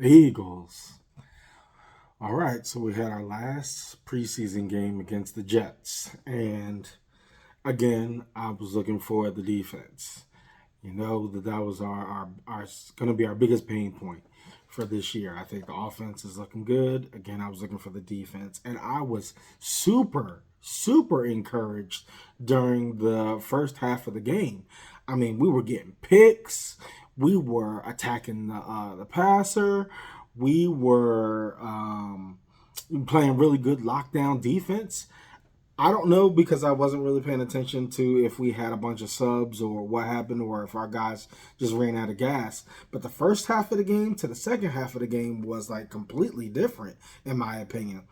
Eagles. All right, so we had our last preseason game against the Jets. And again, I was looking for the defense. You know, that was our going to be our biggest pain point for this year. I think the offense is looking good. Again, I was looking for the defense. And I was super encouraged during the first half of the game. I mean, we were getting picks. We were attacking the passer. We were playing really good lockdown defense. I don't know because I wasn't really paying attention to if we had a bunch of subs or what happened or if our guys just ran out of gas. But the first half of the game to the second half of the game was like completely different, in my opinion.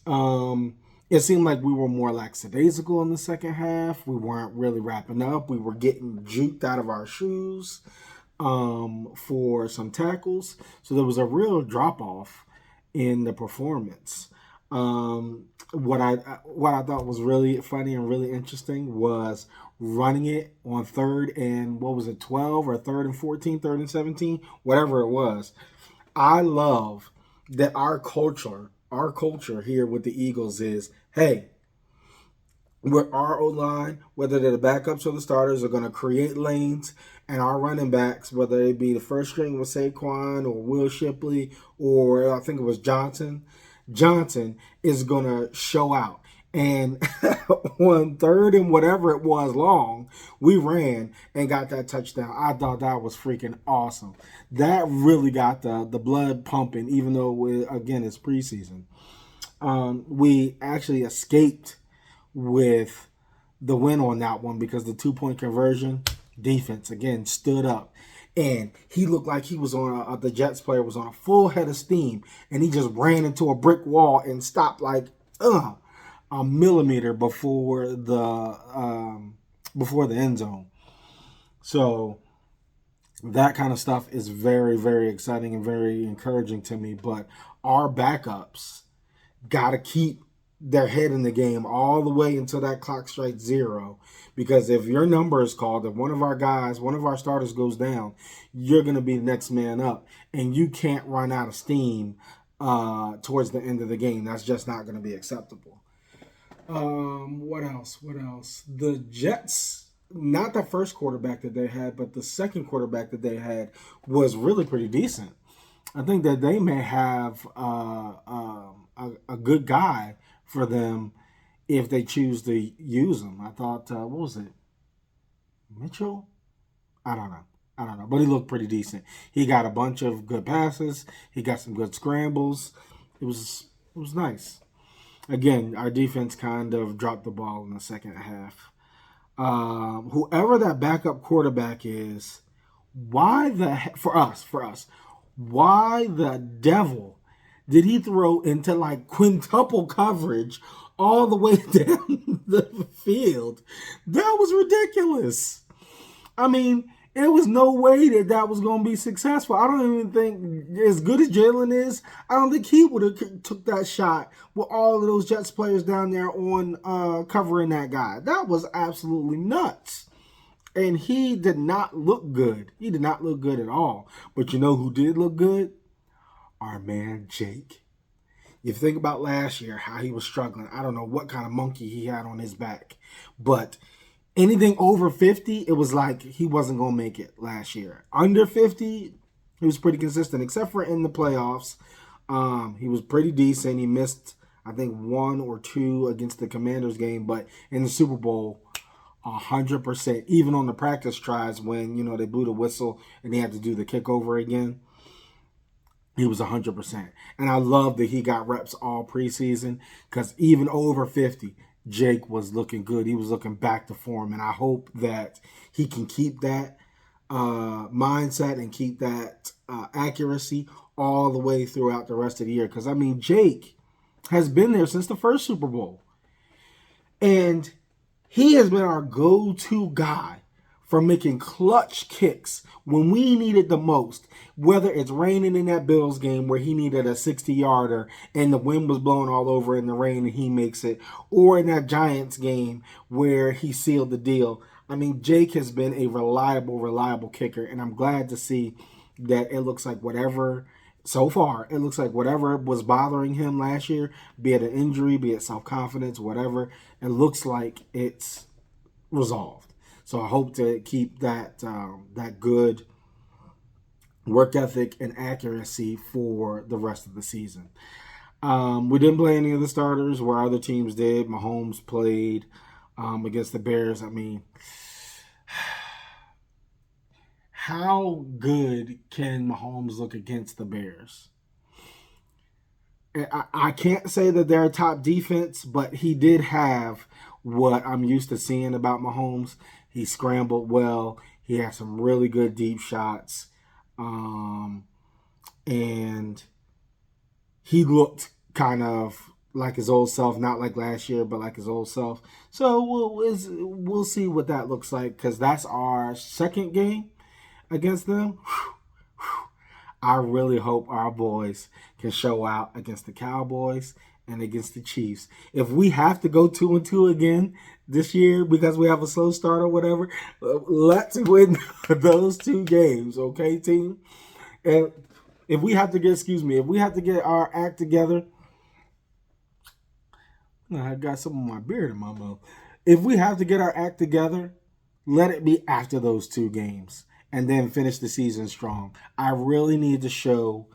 Um, it seemed like we were more lackadaisical in the second half. We weren't really wrapping up. We were getting juked out of our shoes for some tackles. So there was a real drop off in the performance. What I thought was really funny and really interesting was running it on third and what was it, 12 or third and 14, third and 17, whatever it was. I love that our culture here with the Eagles is, hey, where our O line, whether they're the backups or the starters, are going to create lanes, and our running backs, whether it be the first string with Saquon or Will Shipley or I think it was Johnson is going to show out. And on third and whatever it was long, we ran and got that touchdown. I thought that was freaking awesome. That really got the blood pumping, even though, again, it's preseason. We actually escaped with the win on that one because the 2 point conversion defense again stood up, and he looked like he was on the Jets player was on a full head of steam, and he just ran into a brick wall and stopped like a millimeter before the end zone. So that kind of stuff is very exciting and very encouraging to me. But our backups got to keep their head in the game all the way until that clock strikes zero. Because if your number is called, if one of our guys, one of our starters goes down, you're going to be the next man up. And you can't run out of steam towards the end of the game. That's just not going to be acceptable. What else? What else? The Jets, not the first quarterback that they had, but the second quarterback that they had was really pretty decent. I think that they may have a good guy for them if they choose to use him. I thought, what was it, Mitchell? I don't know. I don't know, but he looked pretty decent. He got a bunch of good passes. He got some good scrambles. It was nice. Again, our defense kind of dropped the ball in the second half. Whoever that backup quarterback is, why the for us, why the devil did he throw into like quintuple coverage all the way down the field? That was ridiculous. I mean, it was no way that was going to be successful. I don't even think, as good as Jalen is, I don't think he would have took that shot with all of those Jets players down there on covering that guy. That was absolutely nuts. And he did not look good. He did not look good at all. But you know who did look good? Our man Jake. You think about last year, how he was struggling. I don't know what kind of monkey he had on his back. But anything over 50, it was like he wasn't going to make it last year. Under 50, he was pretty consistent, except for in the playoffs. He was pretty decent. He missed, I think, one or two against the Commanders game. But in the Super Bowl, 100%. Even on the practice tries when, they blew the whistle and they had to do the kickover again, he was 100%. And I love that he got reps all preseason because even over 50, Jake was looking good. He was looking back to form. And I hope that he can keep that mindset and keep that accuracy all the way throughout the rest of the year. Because, I mean, Jake has been there since the first Super Bowl. And he has been our go-to guy for making clutch kicks when we needed the most. Whether it's raining in that Bills game where he needed a 60-yarder and the wind was blowing all over in the rain and he makes it, or in that Giants game where he sealed the deal. I mean, Jake has been a reliable kicker, and I'm glad to see that it looks like whatever so far, it looks like whatever was bothering him last year, be it an injury, be it self-confidence, whatever, it looks like it's resolved. So I hope to keep that good work ethic and accuracy for the rest of the season. We didn't play any of the starters where other teams did. Mahomes played against the Bears. I mean, how good can Mahomes look against the Bears? I can't say that they're a top defense, but he did have what I'm used to seeing about Mahomes. He scrambled well. He had some really good deep shots. And he looked kind of like his old self, not like last year, but like his old self. So we'll see what that looks like, because that's our second game against them. I really hope our boys can show out against the Cowboys and against the Chiefs. If we have to go 2-2 again this year because we have a slow start or whatever, let's win those two games, okay, team? And if we have to get our act together, I got some of my beard in my mouth. If we have to get our act together, let it be after those two games and then finish the season strong. I really need to show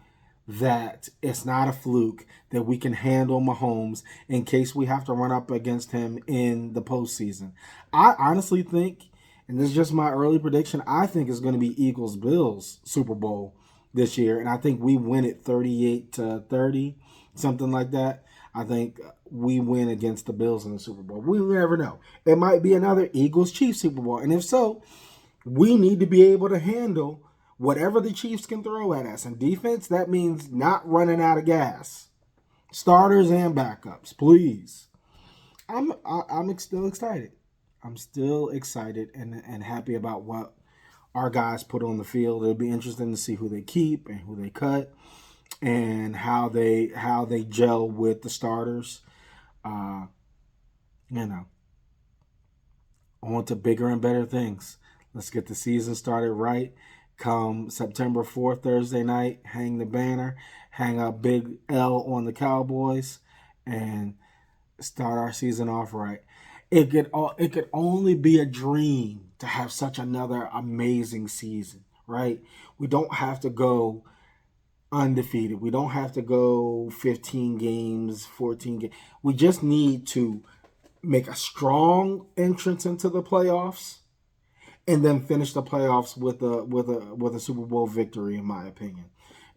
that it's not a fluke, that we can handle Mahomes in case we have to run up against him in the postseason. I honestly think, and this is just my early prediction, I think it's going to be Eagles-Bills Super Bowl this year, and I think we win it 38-30, something like that. I think we win against the Bills in the Super Bowl. We never know. It might be another Eagles-Chiefs Super Bowl, and if so, we need to be able to handle whatever the Chiefs can throw at us. And defense, that means not running out of gas. Starters and backups, please. I'm still excited. I'm still excited and happy about what our guys put on the field. It'll be interesting to see who they keep and who they cut, and how they gel with the starters. You know, on to bigger and better things. Let's get the season started right. Come September 4th, Thursday night, hang the banner, hang a big L on the Cowboys, and start our season off right. It could only be a dream to have such another amazing season, right? We don't have to go undefeated. We don't have to go 15 games, 14 games. We just need to make a strong entrance into the playoffs, and then finish the playoffs with a Super Bowl victory, in my opinion.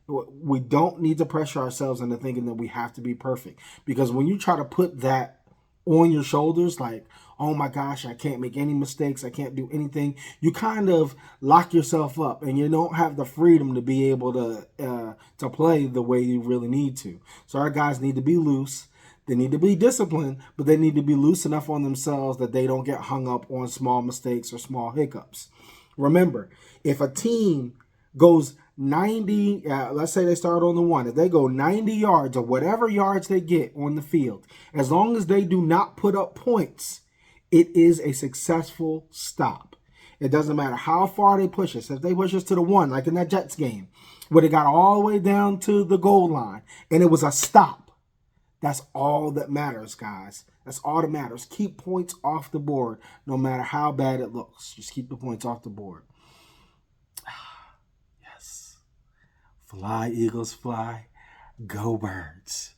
We don't need to pressure ourselves into thinking that we have to be perfect, because when you try to put that on your shoulders, like, oh my gosh, I can't make any mistakes, I can't do anything, you kind of lock yourself up, and you don't have the freedom to be able to play the way you really need to. So our guys need to be loose. They need to be disciplined, but they need to be loose enough on themselves that they don't get hung up on small mistakes or small hiccups. Remember, if a team goes 90, let's say they start on the 1, if they go 90 yards or whatever yards they get on the field, as long as they do not put up points, it is a successful stop. It doesn't matter how far they push us. If they push us to the 1, like in that Jets game, where they got all the way down to the goal line and it was a stop, that's all that matters, guys. That's all that matters. Keep points off the board, no matter how bad it looks. Just keep the points off the board. Yes. Fly, Eagles, fly. Go Birds.